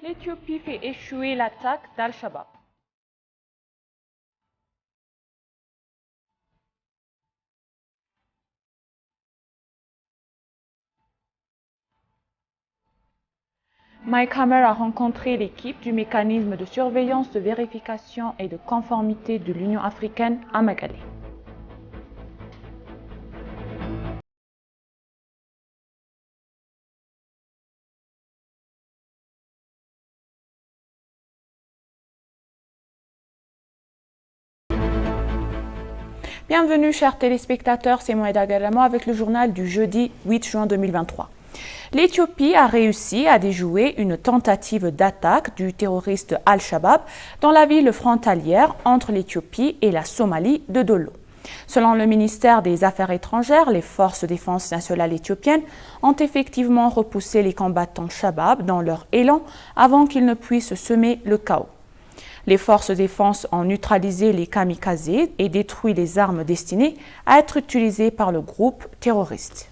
L'Éthiopie fait échouer l'attaque d'Al-Shabaab. MyCamera a rencontré l'équipe du mécanisme de surveillance, de vérification et de conformité de l'Union africaine à Magalé. Bienvenue chers téléspectateurs, c'est Mohamed Garamo avec le journal du jeudi 8 juin 2023. L'Éthiopie a réussi à déjouer une tentative d'attaque du terroriste Al-Shabaab dans la ville frontalière entre l'Éthiopie et la Somalie de Dollo. Selon le ministère des Affaires étrangères, les forces de défense nationale éthiopiennes ont effectivement repoussé les combattants Shabaab dans leur élan avant qu'ils ne puissent semer le chaos. Les forces de défense ont neutralisé les kamikazes et détruit les armes destinées à être utilisées par le groupe terroriste.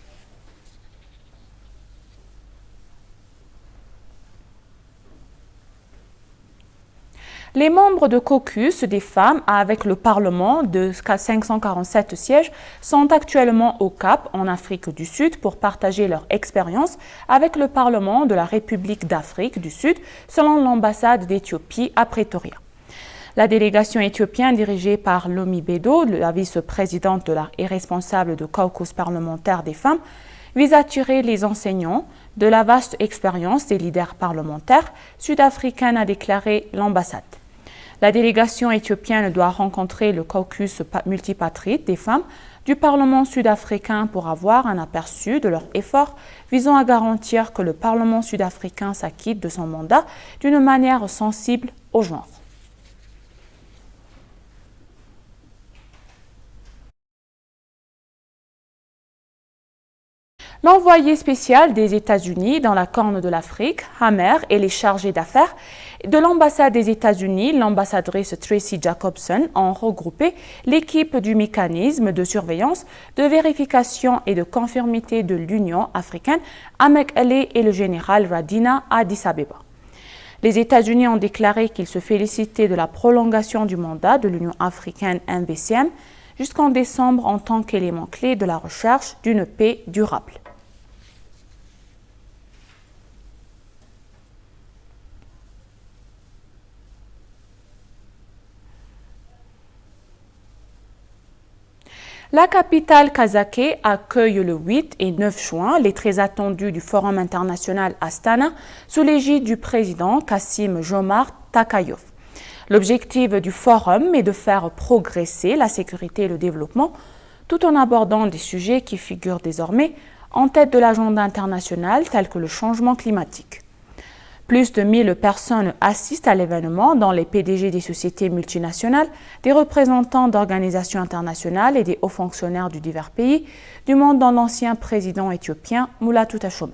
Les membres de caucus des femmes avec le Parlement de 547 sièges sont actuellement au Cap, en Afrique du Sud, pour partager leur expérience avec le Parlement de la République d'Afrique du Sud, selon l'ambassade d'Éthiopie à Pretoria. La délégation éthiopienne dirigée par Lomi Bedo, la vice-présidente et responsable du caucus parlementaire des femmes, vise à tirer les enseignants de la vaste expérience des leaders parlementaires sud-africains, a déclaré l'ambassade. La délégation éthiopienne doit rencontrer le caucus multipatrite des femmes du Parlement sud-africain pour avoir un aperçu de leurs efforts visant à garantir que le Parlement sud-africain s'acquitte de son mandat d'une manière sensible au genre. L'envoyé spécial des États-Unis dans la Corne de l'Afrique, Hammer, et les chargés d'affaires de l'ambassade des États-Unis, l'ambassadrice Tracy Jacobson, ont regroupé l'équipe du mécanisme de surveillance, de vérification et de conformité de l'Union africaine à Mekelle et le général Radina à Addis Abeba. Les États-Unis ont déclaré qu'ils se félicitaient de la prolongation du mandat de l'Union africaine MVCM jusqu'en décembre en tant qu'élément clé de la recherche d'une paix durable. La capitale kazakhe accueille le 8 et 9 juin les très attendus du Forum international Astana sous l'égide du président Kassym-Jomart Tokayev. L'objectif du forum est de faire progresser la sécurité et le développement tout en abordant des sujets qui figurent désormais en tête de l'agenda international tel que le changement climatique. Plus de 1000 personnes assistent à l'événement, dont les PDG des sociétés multinationales, des représentants d'organisations internationales et des hauts fonctionnaires de divers pays du monde, dont l'ancien président éthiopien Mulatu Teshome.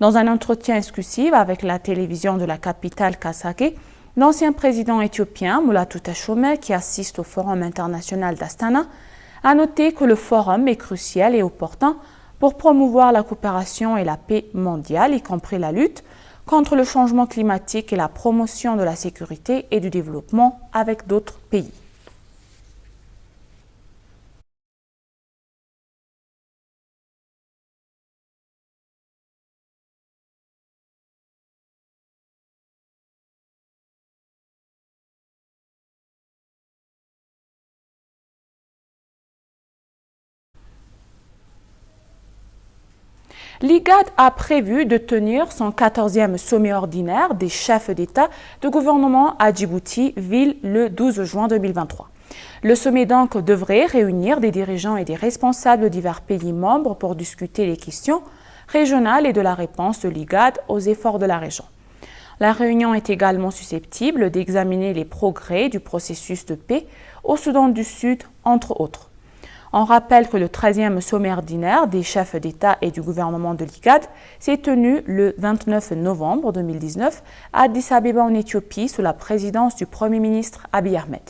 Dans un entretien exclusif avec la télévision de la capitale kazakhe, l'ancien président éthiopien Mulatu Teshome, qui assiste au Forum international d'Astana, a noté que le forum est crucial et opportun pour promouvoir la coopération et la paix mondiale, y compris la lutte contre le changement climatique et la promotion de la sécurité et du développement avec d'autres pays. L'IGAD a prévu de tenir son 14e sommet ordinaire des chefs d'État de gouvernement à Djibouti, ville le 12 juin 2023. Le sommet donc devrait réunir des dirigeants et des responsables de divers pays membres pour discuter les questions régionales et de la réponse de l'IGAD aux efforts de la région. La réunion est également susceptible d'examiner les progrès du processus de paix au Soudan du Sud, entre autres. On rappelle que le 13e sommet ordinaire des chefs d'État et du gouvernement de l'IGAD s'est tenu le 29 novembre 2019 à Addis Abeba en Éthiopie sous la présidence du Premier ministre Abiy Ahmed.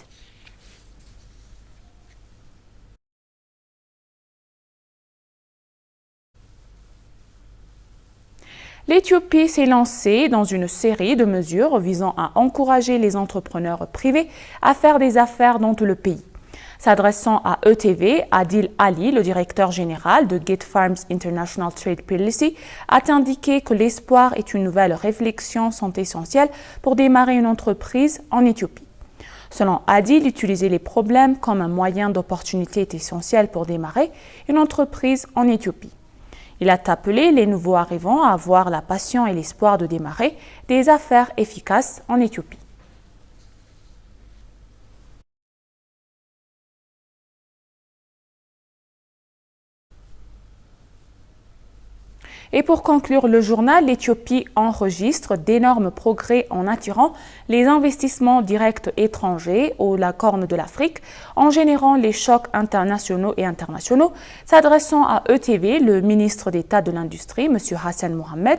L'Éthiopie s'est lancée dans une série de mesures visant à encourager les entrepreneurs privés à faire des affaires dans tout le pays. S'adressant à ETV, Adil Ali, le directeur général de Gate Farms International Trade Policy, a indiqué que l'espoir et une nouvelle réflexion sont essentielles pour démarrer une entreprise en Éthiopie. Selon Adil, utiliser les problèmes comme un moyen d'opportunité est essentiel pour démarrer une entreprise en Éthiopie. Il a appelé les nouveaux arrivants à avoir la passion et l'espoir de démarrer des affaires efficaces en Éthiopie. Et pour conclure le journal, l'Éthiopie enregistre d'énormes progrès en attirant les investissements directs étrangers au la Corne de l'Afrique, en générant les chocs internationaux et internationaux. S'adressant à ETV, le ministre d'État de l'Industrie, M. Hassan Mohamed,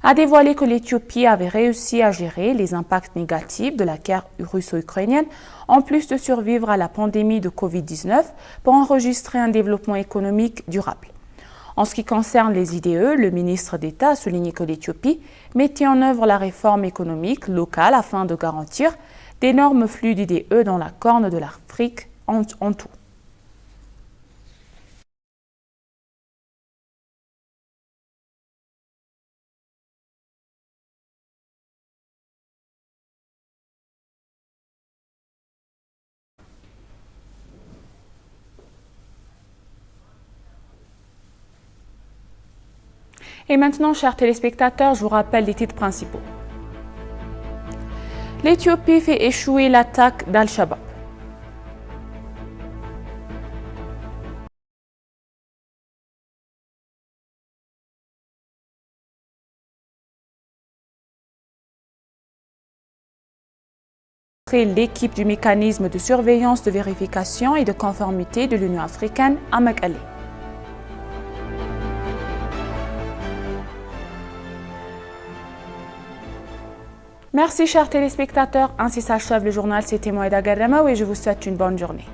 a dévoilé que l'Éthiopie avait réussi à gérer les impacts négatifs de la guerre russo-ukrainienne, en plus de survivre à la pandémie de Covid-19 pour enregistrer un développement économique durable. En ce qui concerne les IDE, le ministre d'État a souligné que l'Éthiopie mettait en œuvre la réforme économique locale afin de garantir d'énormes flux d'IDE dans la Corne de l'Afrique en tout. Et maintenant, chers téléspectateurs, je vous rappelle les titres principaux. L'Éthiopie fait échouer l'attaque d'Al-Shabaab. L'équipe du mécanisme de surveillance, de vérification et de conformité de l'Union africaine à Mekelle. Merci chers téléspectateurs, ainsi s'achève le journal, c'était Moïda Garramaou et je vous souhaite une bonne journée.